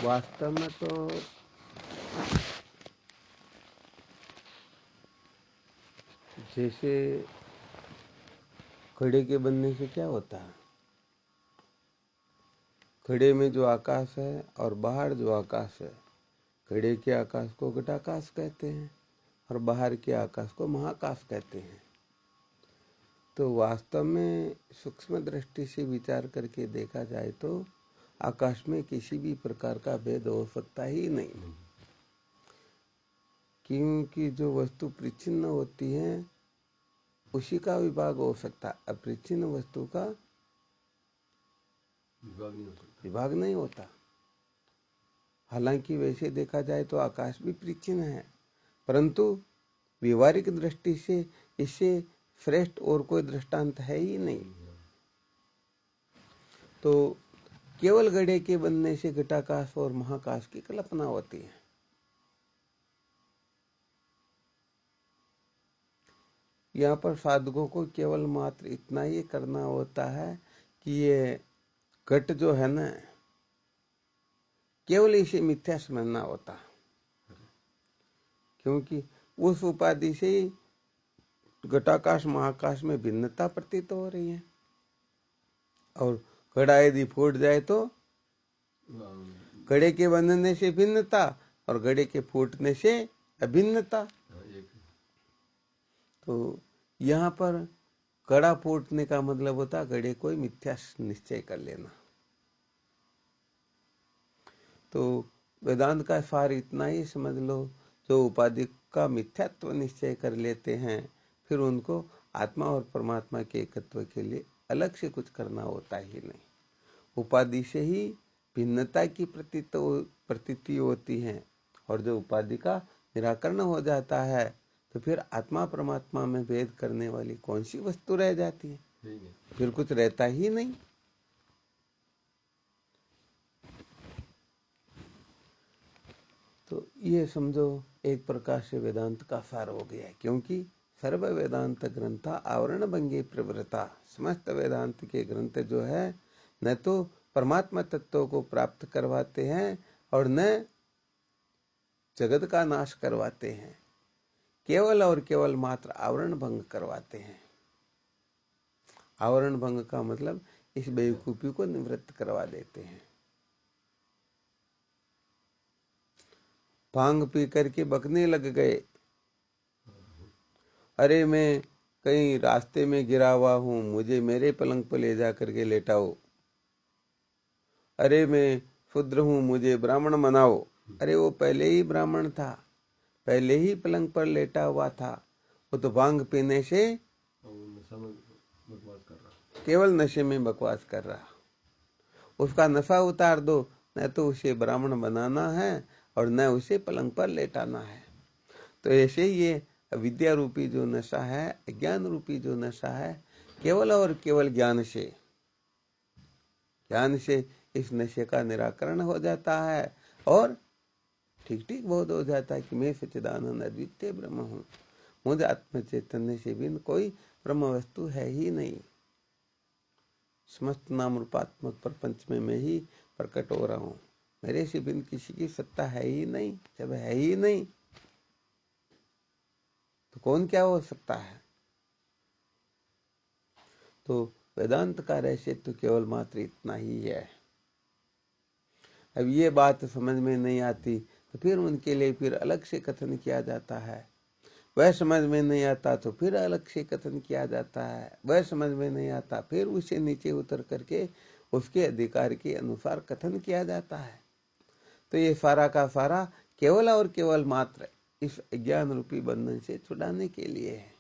वास्तव में तो जैसे घड़े के बनने से क्या होता है, घड़े में जो आकाश है और बाहर जो आकाश है, घड़े के आकाश को घटाकाश कहते हैं और बाहर के आकाश को महाकाश कहते हैं। तो वास्तव में सूक्ष्म दृष्टि से विचार करके देखा जाए तो आकाश में किसी भी प्रकार का भेद हो सकता ही नहीं, क्योंकि जो वस्तु परिच्छिन्न होती है उसी का विभाग हो सकता, अपरिच्छिन्न वस्तु का विभाग नहीं होता। हालांकि वैसे देखा जाए तो आकाश भी परिच्छिन्न है, परंतु व्यवहारिक दृष्टि से इससे श्रेष्ठ और कोई दृष्टांत है ही नहीं। तो केवल घड़े के बनने से घटाकाश और महाकाश की कल्पना होती है। यहाँ पर साधकों को केवल मात्र इतना ही करना होता है कि ये घट जो है ना, केवल इसे मिथ्या समझना होता, क्योंकि उस उपाधि से घटाकाश महाकाश में भिन्नता प्रतीत हो रही है। और घड़ा यदि फूट जाए तो घड़े के बनने से भिन्नता और घड़े के फूटने से अभिन्नता। तो यहाँ पर घड़ा फूटने का मतलब होता घड़े को मिथ्या निश्चय कर लेना। तो वेदांत का सार इतना ही समझ लो, जो उपाधि का मिथ्यात्व निश्चय कर लेते हैं फिर उनको आत्मा और परमात्मा के एकत्व के लिए अलग से कुछ करना होता ही नहीं। उपाधि से ही भिन्नता की प्रतीति होती है, और जो उपाधि का निराकरण हो जाता है तो फिर आत्मा परमात्मा में भेद करने वाली कौन सी वस्तु रह जाती है, फिर कुछ रहता ही नहीं। तो ये समझो एक प्रकार से वेदांत का सार हो गया है, क्योंकि सर्व वेदांत ग्रंथ आवरण भंगे प्रवृत्ता, समस्त वेदांत के ग्रंथ जो है न तो परमात्मा तत्व को प्राप्त करवाते हैं और न जगत का नाश करवाते हैं, केवल और केवल मात्र आवरण भंग करवाते हैं। आवरण भंग का मतलब इस बेवकूफी को निवृत्त करवा देते हैं। भांग पी करके बकने लग गए, अरे मैं कहीं रास्ते में गिरा हुआ हूं, मुझे मेरे पलंग पर ले जा करके लेटाओ। अरे मैं शूद्र हूं, मुझे ब्राह्मण बनाओ। अरे वो पहले ही ब्राह्मण था, पहले ही पलंग पर लेटा हुआ था, वो तो भांग पीने से केवल नशे में बकवास कर रहा। उसका नशा उतार दो, न तो उसे ब्राह्मण बनाना है और न उसे पलंग पर लेटाना है। तो ऐसे ये विद्या रूपी जो नशा है, ज्ञान रूपी जो नशा है, केवल और केवल ज्ञान से इस नशे का निराकरण हो जाता है और ठीक ठीक बोध हो जाता है कि मैं सच्चिदानंद अद्वितीय ब्रह्म हूँ, मुझे आत्म चैतन्य से भिन्न कोई ब्रह्म वस्तु है ही नहीं। समस्त नाम रूपात्मक प्रपंच में मैं ही प्रकट हो रहा हूँ, मेरे से भिन्न किसी की सत्ता है ही नहीं। जब है ही नहीं तो कौन क्या हो सकता है। तो वेदांत का रहस्य तो केवल मात्र इतना ही है। अब ये बात समझ में नहीं आती तो फिर उनके लिए फिर अलग से कथन किया जाता है, वह समझ में नहीं आता तो फिर अलग से कथन किया जाता है, वह समझ में नहीं आता फिर उसे नीचे उतर करके उसके अधिकार के अनुसार कथन किया जाता है। तो ये सारा का सारा केवल और केवल मात्र इस अज्ञान रूपी बंधन से छुड़ाने के लिए है।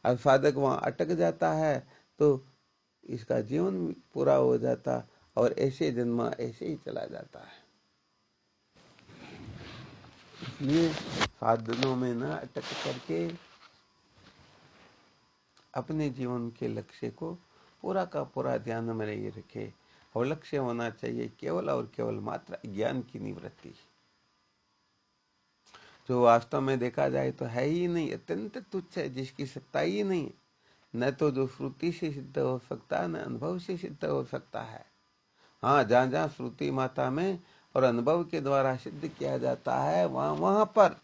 अब साधक वहां अटक जाता है तो इसका जीवन पूरा हो जाता और ऐसे जन्मा ऐसे ही चला जाता है। इसलिए साधनों में न अटक करके अपने जीवन के लक्ष्य को पूरा का पूरा ध्यान में रही रखे, और लक्ष्य होना चाहिए केवल और केवल मात्र ज्ञान की निवृत्ति, जो वास्तव में देखा जाए तो है ही नहीं, अत्यंत तुच्छ है, जिसकी सत्ता ही नहीं, न तो जो श्रुति से सिद्ध हो सकता है न अनुभव से सिद्ध हो सकता है। हाँ, जहाँ जहाँ श्रुति माता में और अनुभव के द्वारा सिद्ध किया जाता है, वहां पर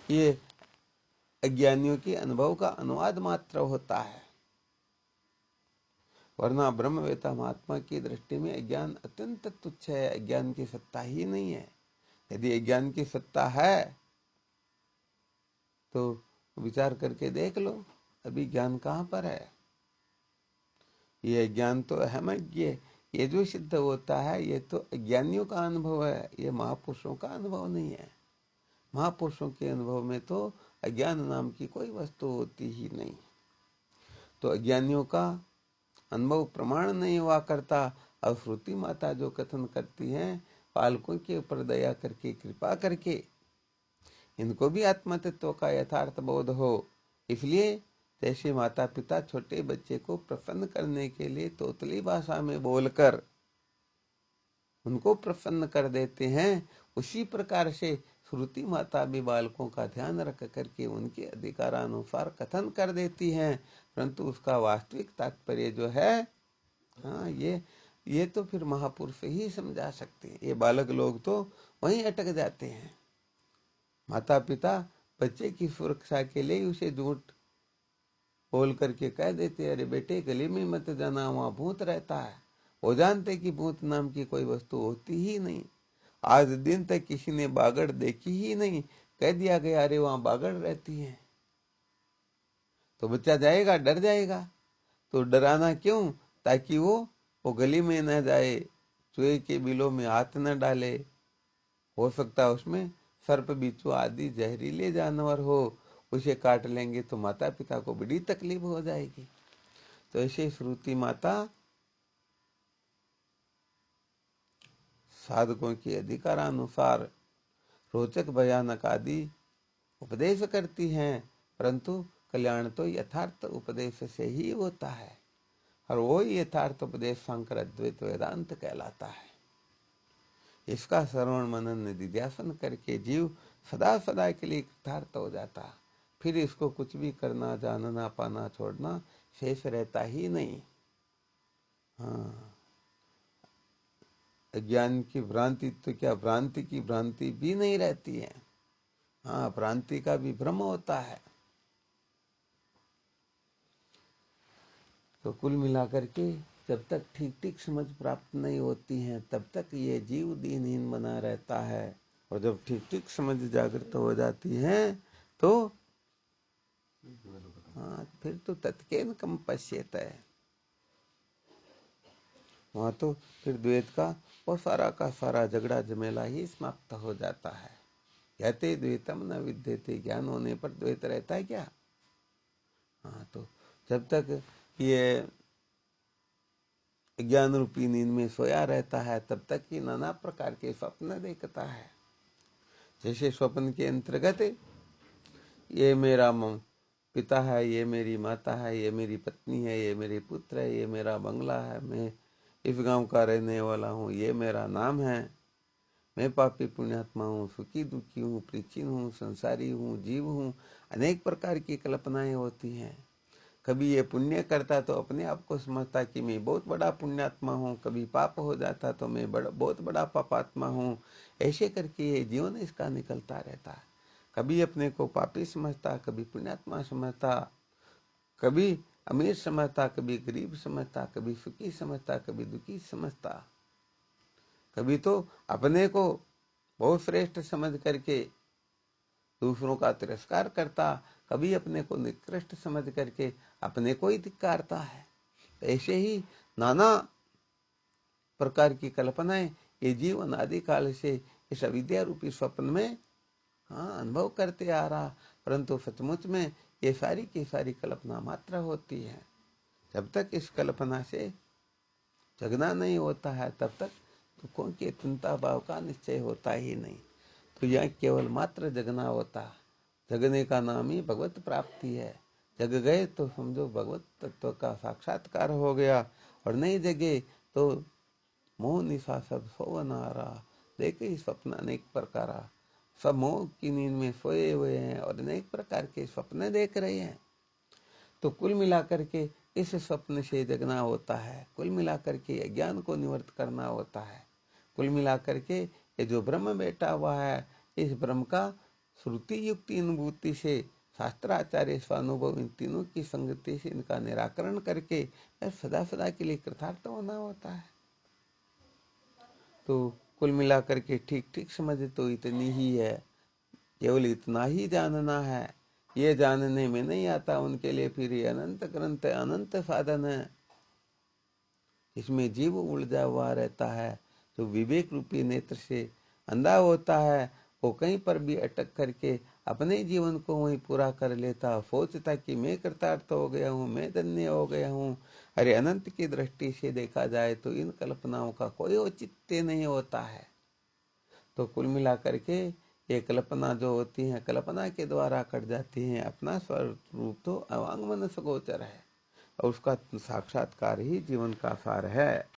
ये अज्ञानियों के अनुभव का अनुवाद मात्र होता है। वरना ब्रह्मवेता महात्मा की दृष्टि में अज्ञान अत्यंत तुच्छ है, अज्ञान की सत्ता ही नहीं है। यदि अज्ञान की सत्ता है तो विचार करके देख लो, अभी ज्ञान कहाँ पर है। ये ज्ञान तो अहमज्ञ, ये जो सिद्ध होता है ये तो अज्ञानियों का अनुभव है, ये महापुरुषों का अनुभव नहीं है। महापुरुषों के अनुभव में तो अज्ञान नाम की कोई वस्तु होती ही नहीं। तो अज्ञानियों का अनुभव प्रमाण नहीं हुआ करता। और श्रुति माता जो कथन करती हैं, बालकों के ऊपर दया करके, कृपा करके इनको भी आत्म तत्व का यथार्थ बोध हो, इसलिए जैसे माता पिता छोटे बच्चे को प्रसन्न करने के लिए तोतली भाषा में बोलकर उनको प्रसन्न कर देते हैं, उसी प्रकार से श्रुति माता भी बालकों का ध्यान रख करके उनके अधिकारानुसार कथन कर देती हैं। परंतु उसका वास्तविक तात्पर्य जो है, हाँ, ये तो फिर महापुरुष ही समझा सकते हैं। ये बालक लोग तो वहीं अटक जाते हैं। माता पिता बच्चे की सुरक्षा के लिए उसे झूठ बोल करके कह देते, अरे बेटे गली में मत जाना, वहां भूत रहता है। वो जानते कि भूत नाम की कोई वस्तु होती ही नहीं। आज दिन तक किसी ने बागड़ देखी ही नहीं, कह दिया गया अरे वहां बागड़ रहती है, तो बच्चा जाएगा, डर जाएगा। तो डराना क्यों? ताकि वो गली में न जाए, चूहे के बिलों में हाथ न डाले। हो सकता है उसमें सर्प बिच्छू आदि जहरीले जानवर हो, उसे काट लेंगे तो माता पिता को बड़ी तकलीफ हो जाएगी। तो ऐसे श्रुति माता साधकों के अधिकारानुसार रोचक भयानक आदि उपदेश करती हैं, परंतु कल्याण तो यथार्थ उपदेश से ही होता है। और वो यथार्थ उपदेश शंकर अद्वैत वेदांत कहलाता है। इसका श्रवण मनन निधिध्यासन करके जीव सदा सदा के लिए कृतार्थ हो जाता, फिर इसको कुछ भी करना, जानना, पाना, छोड़ना शेष रहता ही नहीं। हाँ, ज्ञान की भ्रांति तो क्या, भ्रांति की भ्रांति भी नहीं रहती है। हाँ, भ्रांति का भी भ्रम होता है। तो कुल मिलाकर के जब तक ठीक ठीक समझ प्राप्त नहीं होती है, तब तक ये जीव दीनहीन बना रहता है। और जब ठीक ठीक समझ जागृत हो जाती है तो हाँ, फिर तो तत्केन कम पश्येत है। वहां तो फिर द्वैत का वो सारा का सारा झगड़ा झमेला ही समाप्त हो जाता है। कहते द्वैतम न विद्यते, ज्ञान होने पर द्वैत रहता है क्या? हाँ, तो जब तक ये ज्ञान रूपी नींद में सोया रहता है, तब तक ही नाना प्रकार के स्वप्न देखता है। जैसे स्वप्न के अंतर्गत ये मेरा पिता है, ये मेरी माता है, ये मेरी पत्नी है, ये मेरे पुत्र है, ये मेरा बंगला है, मैं इस गांव का रहने वाला हूँ, ये मेरा नाम है, मैं पापी पुण्यात्मा हूँ, सुखी दुखी हूँ, प्राचीन हूँ, संसारी हूँ, जीव हूँ। अनेक प्रकार की कल्पनाएं होती हैं। कभी ये पुण्य करता तो अपने आप को समझता कि मैं बहुत बड़ा पुण्यात्मा हूँ, कभी पाप हो जाता तो मैं बहुत बड़ा पापात्मा हूँ। ऐसे करके ये जीवन इसका निकलता रहता है। कभी अपने को पापी समझता, कभी पुण्यात्मा समझता, कभी अमीर समझता, कभी गरीब समझता, कभी सुखी समझता, कभी दुखी समझता। कभी तो अपने को बहुत श्रेष्ठ समझ करके दूसरों का तिरस्कार करता, कभी अपने को निकृष्ट समझ करके अपने को ही धिक्कारता है। ऐसे ही नाना प्रकार की कल्पनाएं ये जीवन आदि काल से इस अविद्या रूपी स्वप्न में हाँ अनुभव करते आ रहा, परंतु सचमुच में ये सारी की सारी कल्पना मात्र होती है। जब तक इस कल्पना से जगना नहीं होता है, तब तक दुखों के चिंता भाव का निश्चय होता ही नहीं। तो यह केवल मात्र जगना होता, जगने का नाम ही भगवत प्राप्ति है। जग गए तो समझो भगवत तत्व का साक्षात्कार हो गया, और नहीं जगे तो मोह निशा सब सोवन आ रहा, देखे स्वप्न अनेक प्रकारा। सब मोह की नींद में सोए हुए हैं और अनेक प्रकार के स्वप्न देख रहे हैं। तो कुल मिलाकर के इस स्वप्न से जगना होता है, कुल मिलाकर के अज्ञान को निवृत्त करना होता है। कुल मिलाकर के ये जो ब्रह्म बैठा हुआ है, इस ब्रह्म का श्रुति युक्ति अनुभूति से, शास्त्राचार्य स्वानुभव, इन तीनों की संगति से इनका निराकरण करके सदा सदा के लिए कृतार्थ होना होता है। तो कुल मिलाकर के ठीक ठीक समझ तो इतनी ही है, केवल इतना ही जानना है। ये जानने में नहीं आता उनके लिए फिर ये अनंत ग्रंथ, अनंत साधन है, इसमें जीव उलझा हुआ रहता है। जो विवेक रूपी नेत्र से अंधा होता है, वो कहीं पर भी अटक करके अपने जीवन को वहीं पूरा कर लेता, सोचता कि मैं कृतार्थ हो गया हूँ, मैं धन्य हो गया हूँ। अरे अनंत की दृष्टि से देखा जाए तो इन कल्पनाओं का कोई औचित्य नहीं होता है। तो कुल मिलाकर के ये कल्पना जो होती है, कल्पना के द्वारा कट जाती हैं। अपना स्वरूप तो अवांग मनस गोचर है और उसका साक्षात्कार ही जीवन का सार है।